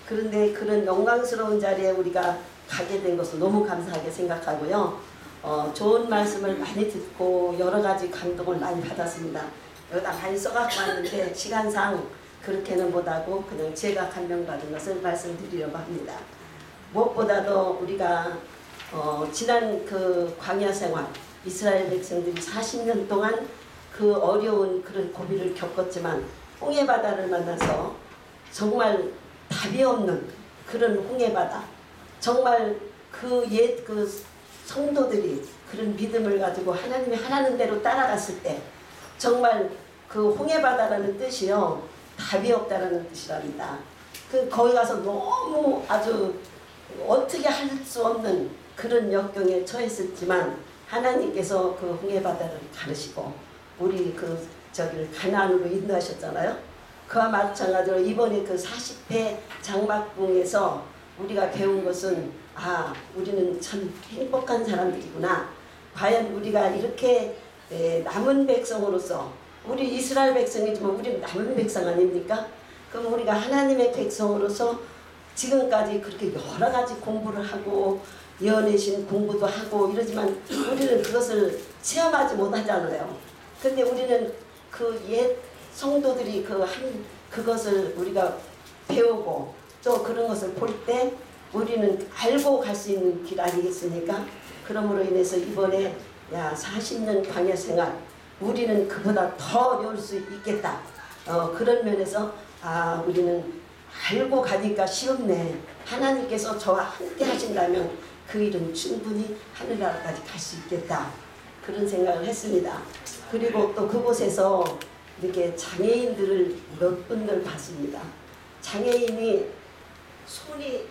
그런데 그런 영광스러운 자리에 우리가 가게 된 것을 너무 감사하게 생각하고요. 좋은 말씀을 많이 듣고 여러 가지 감동을 많이 받았습니다. 여기다 많이 써갖고 왔는데 시간상 그렇게는 못하고 그냥 제가 감명받은 것을 말씀드리려고 합니다. 무엇보다도 우리가 지난 그 광야 생활 이스라엘 백성들이 40년 동안 그 어려운 그런 고비를 겪었지만 홍해바다를 만나서 정말 답이 없는 그런 홍해바다, 정말 그 옛 그 성도들이 그런 믿음을 가지고 하나님이 하라는 대로 따라갔을 때 정말 그 홍해바다라는 뜻이요 답이 없다라는 뜻이랍니다. 거기 가서 너무 아주 어떻게 할 수 없는 그런 역경에 처했었지만 하나님께서 그 홍해바다를 가르시고 우리 저기를 가나안으로 인도하셨잖아요. 그와 마찬가지로 이번에 그 40회 장막궁에서 우리가 배운 것은 우리는 참 행복한 사람들이구나. 과연 우리가 이렇게 남은 백성으로서 우리 이스라엘 백성이지만 우리는 남은 백성 아닙니까? 그럼 우리가 하나님의 백성으로서 지금까지 그렇게 여러 가지 공부를 하고 예언의 공부도 하고 이러지만 우리는 그것을 체험하지 못하잖아요. 근데 우리는 그 옛 성도들이 그것을 우리가 배우고 또 그런 것을 볼 때 우리는 알고 갈 수 있는 길 아니겠습니까? 그러므로 인해서 이번에 40년 광야 생활 우리는 그보다 더 어려울 수 있겠다. 그런 면에서 우리는 알고 가니까 쉬웠네. 하나님께서 저와 함께 하신다면 그 일은 충분히 하늘나라까지 갈 수 있겠다. 그런 생각을 했습니다. 그리고 또 그곳에서 이렇게 장애인들을 몇 분들 봤습니다. 장애인이 손이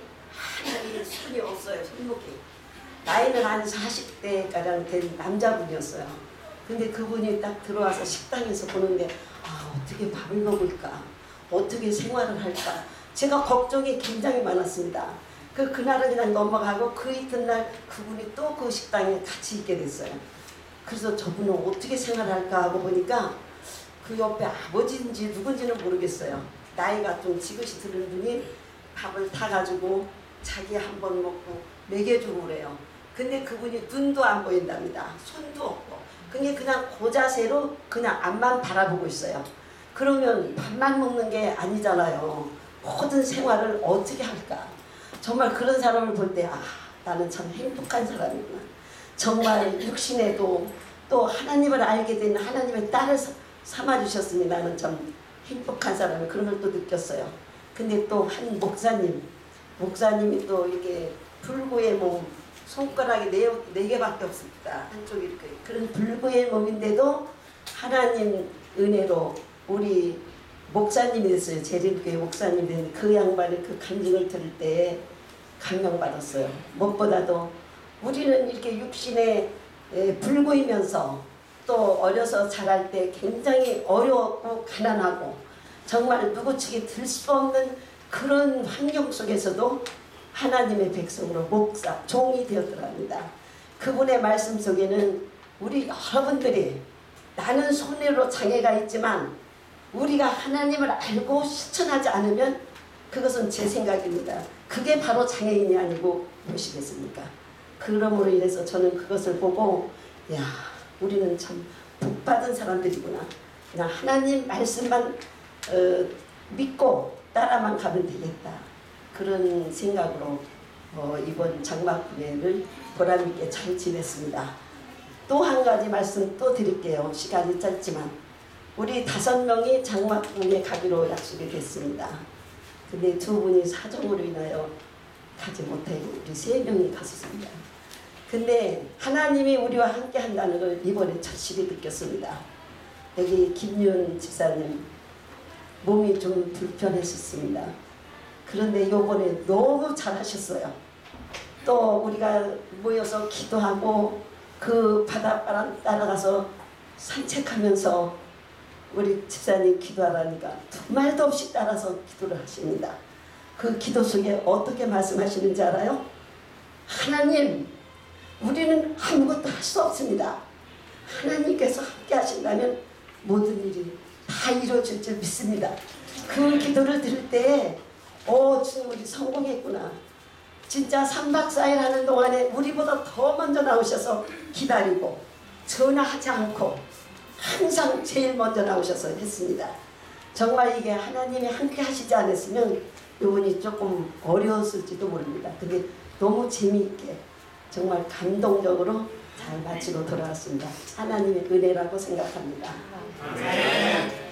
없어요. 손목이. 나이는 한 40대가량 된 남자분이었어요. 근데 그분이 딱 들어와서 식당에서 보는데 어떻게 밥을 먹을까? 어떻게 생활을 할까? 제가 걱정이 굉장히 많았습니다. 그날은 그냥 넘어가고 그 이튿날 그분이 또 그 식당에 같이 있게 됐어요. 그래서 저분은 어떻게 생활할까 하고 보니까 그 옆에 아버지인지 누군지는 모르겠어요. 나이가 좀 지긋이 드는 분이 밥을 타가지고 자기 한 번 먹고 먹여주고 그래요. 근데 그분이 눈도 안 보인답니다. 손도 없고. 그냥 그 자세로 그냥 앞만 바라보고 있어요. 그러면 밥만 먹는 게 아니잖아요. 모든 생활을 어떻게 할까? 정말 그런 사람을 볼 때 나는 참 행복한 사람이구나. 정말 육신에도 또 하나님을 알게 된 하나님의 딸을 삼아주셨으니 나는 참 행복한 사람이 그런 걸 또 느꼈어요. 근데 또 한 목사님이 또 이렇게 불구의 몸, 손가락이 네 개밖에 없습니다. 한쪽이 이렇게. 그런 불구의 몸인데도 하나님 은혜로 우리 목사님이 됐어요. 재림교회 목사님이 됐는데 그 양반의 그 간증을 들을 때 감명받았어요. 무엇보다도 우리는 이렇게 육신에 불구이면서 또 어려서 자랄 때 굉장히 어렵고 가난하고 정말 누구치기 들 수 없는 그런 환경 속에서도 하나님의 백성으로 목사, 종이 되었더랍니다. 그분의 말씀 속에는 우리 여러분들이 나는 손으로 장애가 있지만 우리가 하나님을 알고 실천하지 않으면 그것은 제 생각입니다. 그게 바로 장애인이 아니고 무엇이겠습니까? 그러므로 인해서 저는 그것을 보고 우리는 참 복받은 사람들이구나. 그냥 하나님 말씀만 믿고 따라만 가면 되겠다. 그런 생각으로 이번 장막구례를 보람있게 잘 지냈습니다. 또 한 가지 말씀 또 드릴게요. 시간이 짧지만 우리 5명이 장막궁에 가기로 약속이 됐습니다. 근데 2분이 사정으로 인하여 가지 못하고 우리 3명이 갔었습니다. 근데 하나님이 우리와 함께 한다는 걸 이번에 절실히 느꼈습니다. 여기 김윤 집사님 몸이 좀 불편했었습니다. 그런데 요번에 너무 잘하셨어요. 또 우리가 모여서 기도하고 그 바닷바람 따라가서 산책하면서 우리 집사님 기도하라니까 두 말도 없이 따라서 기도를 하십니다. 그 기도 속에 어떻게 말씀하시는지 알아요? 하나님, 우리는 아무것도 할 수 없습니다. 하나님께서 함께 하신다면 모든 일이 다 이루어질 줄 믿습니다. 그 기도를 들을 때 주님 우리 성공했구나. 진짜 3박 4일 하는 동안에 우리보다 더 먼저 나오셔서 기다리고 전화하지 않고 항상 제일 먼저 나오셔서 했습니다. 정말 이게 하나님이 함께 하시지 않았으면 이분이 조금 어려웠을지도 모릅니다. 근데 너무 재미있게 정말 감동적으로 잘 마치고 돌아왔습니다. 하나님의 은혜라고 생각합니다. 아멘.